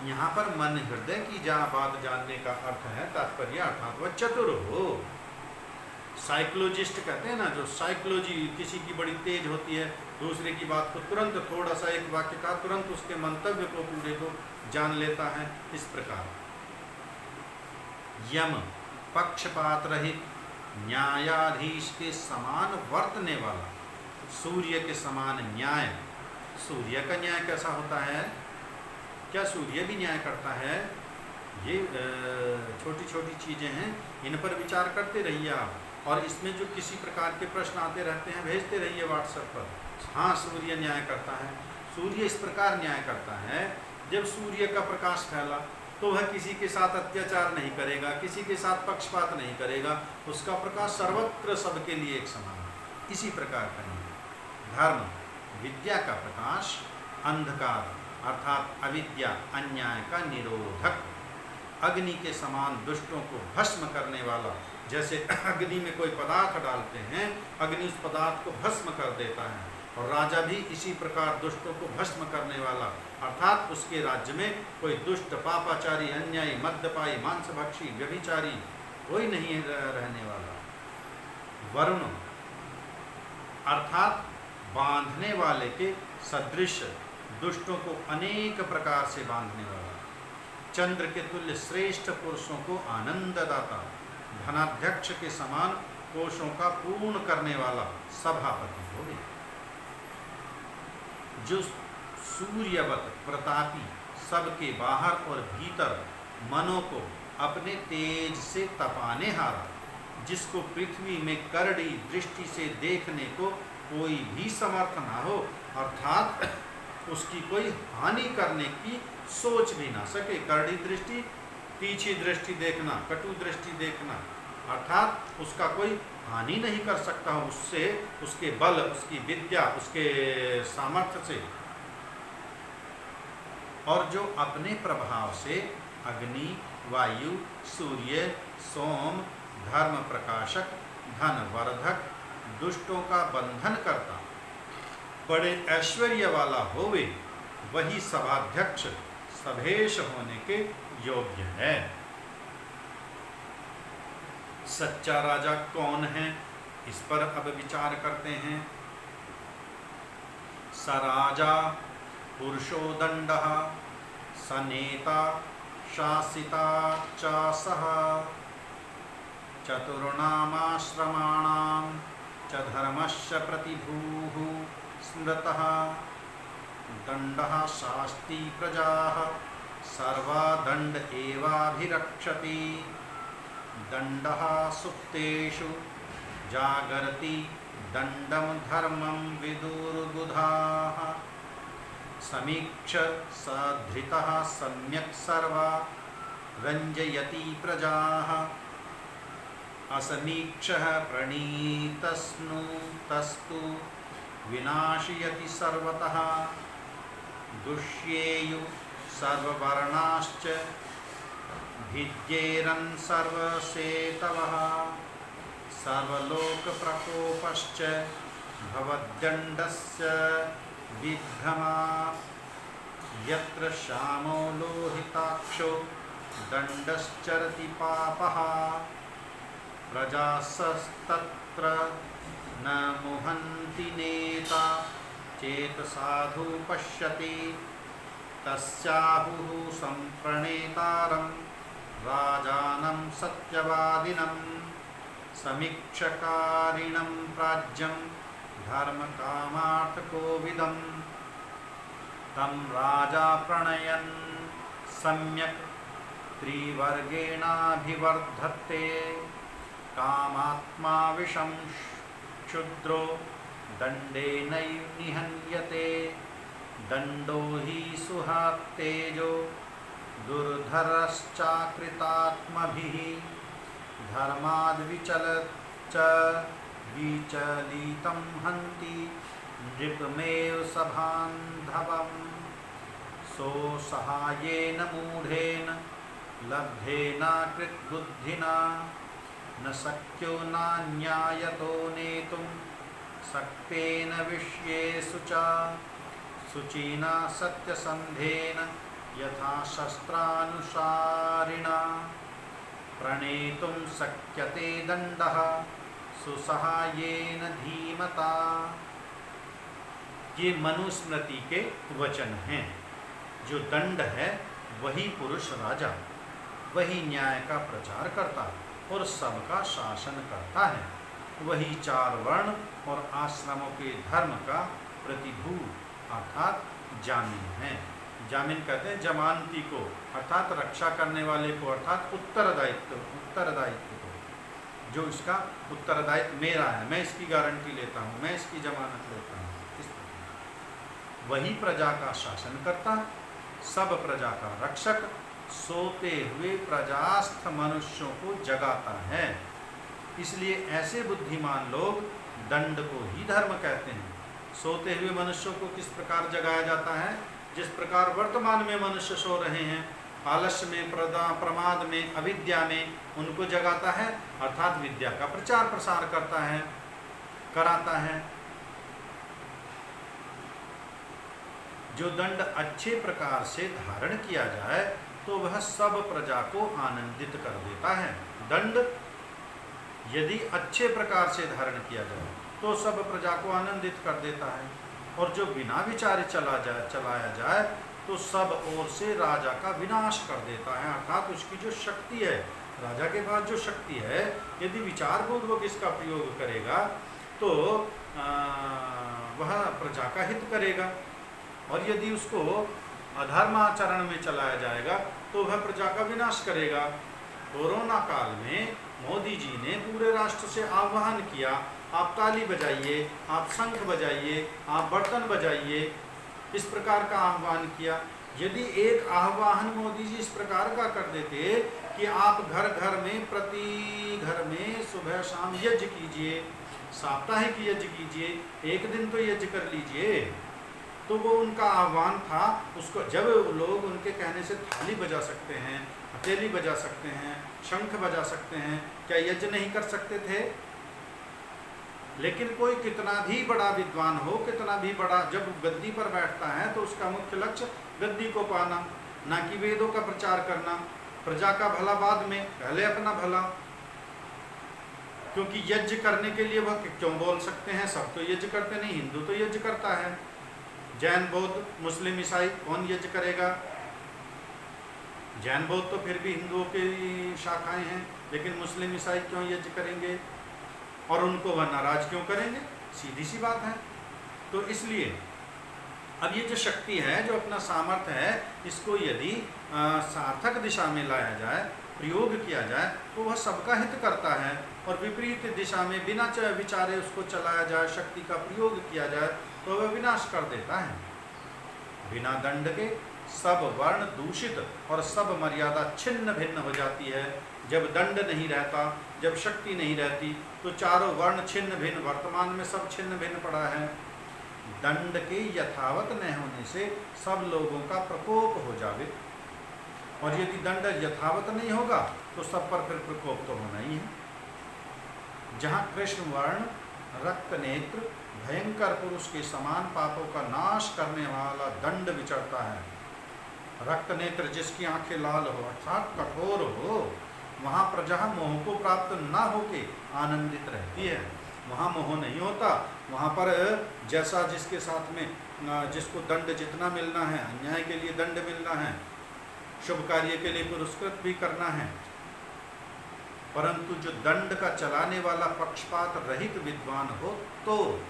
यहाँ पर मन हृदय की बात जानने का अर्थ है तात्पर्य अर्थात वह चतुर हो। साइकोलॉजिस्ट कहते हैं ना, जो साइकोलॉजी किसी की बड़ी तेज होती है, दूसरे की बात को तुरंत, थोड़ा सा एक वाक्य का तुरंत उसके मंतव्य को पूरे को जान लेता है। इस प्रकार यम पक्षपात रहित न्यायाधीश के समान वर्तने वाला, सूर्य के समान न्याय। सूर्य का न्याय कैसा होता है? क्या सूर्य भी न्याय करता है? ये छोटी छोटी चीज़ें हैं, इन पर विचार करते रहिए आप। और इसमें जो किसी प्रकार के प्रश्न आते रहते हैं भेजते रहिए व्हाट्सएप पर। हाँ, सूर्य न्याय करता है। सूर्य इस प्रकार न्याय करता है, जब सूर्य का प्रकाश फैला तो वह किसी के साथ अत्याचार नहीं करेगा, किसी के साथ पक्षपात नहीं करेगा, उसका प्रकाश सर्वत्र सबके लिए एक समान है। इसी प्रकार का न्याय धर्म, विद्या का प्रकाश, अंधकार अर्थात अविद्या अन्याय का निरोधक, अग्नि के समान दुष्टों को भस्म करने वाला। जैसे अग्नि में कोई पदार्थ डालते हैं, अग्नि उस पदार्थ को भस्म कर देता है, और राजा भी इसी प्रकार दुष्टों को भस्म करने वाला, अर्थात उसके राज्य में कोई दुष्ट, पापाचारी, अन्यायी, मद्यपायी, मांसभक्षी, व्यभिचारी कोई नहीं रहने वाला। वरुण अर्थात बांधने वाले के सदृश, दुष्टों को अनेक प्रकार से बांधने वाला। चंद्र के तुल्य श्रेष्ठ पुरुषों को आनंददाता, धनाध्यक्ष के समान कोशों का पूर्ण करने वाला सभापति हो गया। जो सूर्यवत प्रतापी, सबके बाहर और भीतर मनों को अपने तेज से तपाने हारा, जिसको पृथ्वी में करड़ी दृष्टि से देखने को कोई भी समर्थ ना हो, अर्थात उसकी कोई हानि करने की सोच भी ना सके। करड़ी दृष्टि, तीखी दृष्टि देखना, कटु दृष्टि देखना, अर्थात उसका कोई हानि नहीं कर सकता हो उससे, उसके बल, उसकी विद्या, उसके सामर्थ्य से। और जो अपने प्रभाव से अग्नि, वायु, सूर्य, सोम, धर्म प्रकाशक, धन वर्धक, दुष्टों का बंधन करता, बड़े ऐश्वर्य वाला होवे, वही सभाध्यक्ष सभेश होने के योग्य है। सच्चा राजा कौन है, इस पर अब विचार करते हैं। स राजा पुरुषो दंडः, स नेता शासिता च सः, चतुर्णामाश्रमाणां च धर्मस्य प्रतिभूः स्मृतः, दंडः शास्ति प्रजाः सर्वा दंड एवाभिरक्षति, दंडः सुप्तेषु जागर्ति दंडं धर्मं विदुर्बुधाः, समीक्ष सधृतः सम्यक् सर्वा रंजयति प्रजाः, असमीक्षः प्रणीतस्नुतस्तु विनाशयति सर्वतः, दुष्येयु सर्ववर्णाश्च भिद्येरन् सर्वसेतवः, सर्वलोकप्रकोपश्च भवद्दण्डस्य विभ्रमा, यत्र श्यामो लोहिताक्षो दण्डश्चरति पापः, प्रजास्तत्र न मुहन्ति नेता चेतसाधु पश्यति, तस्याहुः सम्प्रणेतारं राजानं सत्यवादिनं, समीक्षकारिणं प्राज्यं धर्मकामार्थकोविदम्। तं राजा प्रणयन् सम्यक् त्रिवर्गेणाभिवर्धत्ते कामात्मा विषं क्षुद्रो दण्डेनैव निहन्यते दण्डो हि सुहात्तेजो दुर्धरश्चाकृतात्मभिः धर्माद्विचलच्च विचलितं हन्ति नृपमेव सबान्धवम् सोऽसहायेन मूढेन लब्धेन कृतबुद्धिना न शक्यो नान्यायतो नेतुं सक्तेन विषयेषु च शुचिना सत्यसन्धेन यथा शस्त्रानुसारिणा प्रणेतुं शक्यते दण्डः सुसहायेन धीमता। ये मनुस्मृति के वचन हैं। जो दंड है वही पुरुष राजा, वही न्याय का प्रचार करता और सबका शासन करता है, वही 4 वर्ण और आश्रमों के धर्म का प्रतिभू अर्थात जामिन है। जामिन कहते हैं जमानती को, अर्थात रक्षा करने वाले को, अर्थात उत्तरदायित्व को। जो इसका उत्तरदायित्व मेरा है, मैं इसकी गारंटी लेता हूँ, मैं इसकी जमानत लेता हूँ। वही प्रजा का शासन करता, सब प्रजा का रक्षक, सोते हुए प्रजास्थ मनुष्यों को जगाता है। इसलिए ऐसे बुद्धिमान लोग दंड को ही धर्म कहते हैं। सोते हुए मनुष्यों को किस प्रकार जगाया जाता है? जिस प्रकार वर्तमान में मनुष्य सो रहे हैं, आलस्य में, प्रमाद में, अविद्या में, उनको जगाता है, अर्थात विद्या का प्रचार प्रसार करता है, कराता है। जो दंड अच्छे प्रकार से धारण किया जाए तो वह सब प्रजा को आनंदित कर देता है। दंड यदि अच्छे प्रकार से धारण किया जाए तो सब प्रजा को आनंदित कर देता है, और जो बिना विचारे चलाया जाए तो सब ओर से राजा का विनाश कर देता है। अर्थात उसकी जो शक्ति है, राजा के पास जो शक्ति है, यदि विचारपूर्वक इसका प्रयोग करेगा तो वह प्रजा का हित करेगा, और यदि उसको अधर्माचरण में चलाया जाएगा तो वह प्रजा का विनाश करेगा। कोरोना काल में मोदी जी ने पूरे राष्ट्र से आह्वान किया, आप ताली बजाइए, आप शंख बजाइए, आप बर्तन बजाइए, इस प्रकार का आह्वान किया। यदि एक आह्वान मोदी जी इस प्रकार का कर देते कि आप घर घर में, प्रति घर में सुबह शाम यज्ञ कीजिए, साप्ताहिक यज्ञ कीजिए, एक दिन तो यज्ञ कर लीजिए, तो वो उनका आह्वान था। उसको जब लोग उनके कहने से थाली बजा सकते हैं, हथेली बजा सकते हैं, शंख बजा सकते हैं, क्या यज्ञ नहीं कर सकते थे? लेकिन कोई कितना भी बड़ा विद्वान हो, कितना भी बड़ा, जब गद्दी पर बैठता है तो उसका मुख्य लक्ष्य गद्दी को पाना, ना कि वेदों का प्रचार करना। प्रजा का भला बाद में, पहले अपना भला। क्योंकि यज्ञ करने के लिए वह क्यों बोल सकते हैं? सब तो यज्ञ करते नहीं, हिंदू तो यज्ञ करता है, जैन, बौद्ध, मुस्लिम, ईसाई कौन यज्ञ करेगा? जैन बौद्ध तो फिर भी हिंदुओं की शाखाएं हैं, लेकिन मुस्लिम ईसाई क्यों यज्ञ करेंगे? और उनको वह नाराज क्यों करेंगे? सीधी सी बात है। तो इसलिए अब ये जो शक्ति है, जो अपना सामर्थ्य है, इसको यदि सार्थक दिशा में लाया जाए, प्रयोग किया जाए, तो वह सबका हित करता है। और विपरीत दिशा में बिना विचारे उसको चलाया जाए, शक्ति का प्रयोग किया जाए, तो वह विनाश कर देता है। बिना दंड के सब वर्ण दूषित और सब मर्यादा छिन्न भिन्न हो जाती है। जब दंड नहीं रहता, जब शक्ति नहीं रहती, तो चारों वर्ण छिन्न भिन्न, वर्तमान में सब छिन्न भिन्न पड़ा है। दंड के यथावत न होने से सब लोगों का प्रकोप हो जावे, और यदि दंड यथावत नहीं होगा तो सब पर फिर प्रकोप तो होना ही है। जहाँ कृष्ण वर्ण, रक्त नेत्र, भयंकर पुरुष के समान पापों का नाश करने वाला दंड विचरता है, रक्त नेत्र जिसकी आंखें लाल हो, अर्थात कठोर हो, वहाँ प्रजा मोह को प्राप्त न होके आनंदित रहती है। वहाँ मोह नहीं होता, वहाँ पर जैसा जिसके साथ में जिसको दंड जितना मिलना है, अन्याय के लिए दंड मिलना है, शुभ कार्य के लिए पुरस्कृत भी करना है। परंतु जो दंड का चलाने वाला पक्षपात रहित विद्वान हो, तो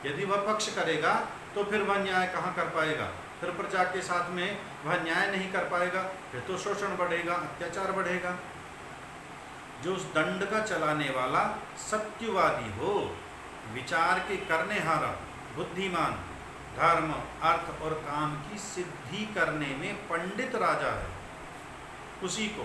यदि वह पक्ष करेगा तो फिर वह न्याय कहाँ कर पाएगा? फिर प्रजा के साथ में वह न्याय नहीं कर पाएगा, फिर तो शोषण बढ़ेगा, अत्याचार बढ़ेगा। जो उस दंड का चलाने वाला सत्यवादी हो, विचार के करने हारा, बुद्धिमान, धर्म अर्थ और काम की सिद्धि करने में पंडित राजा है, उसी को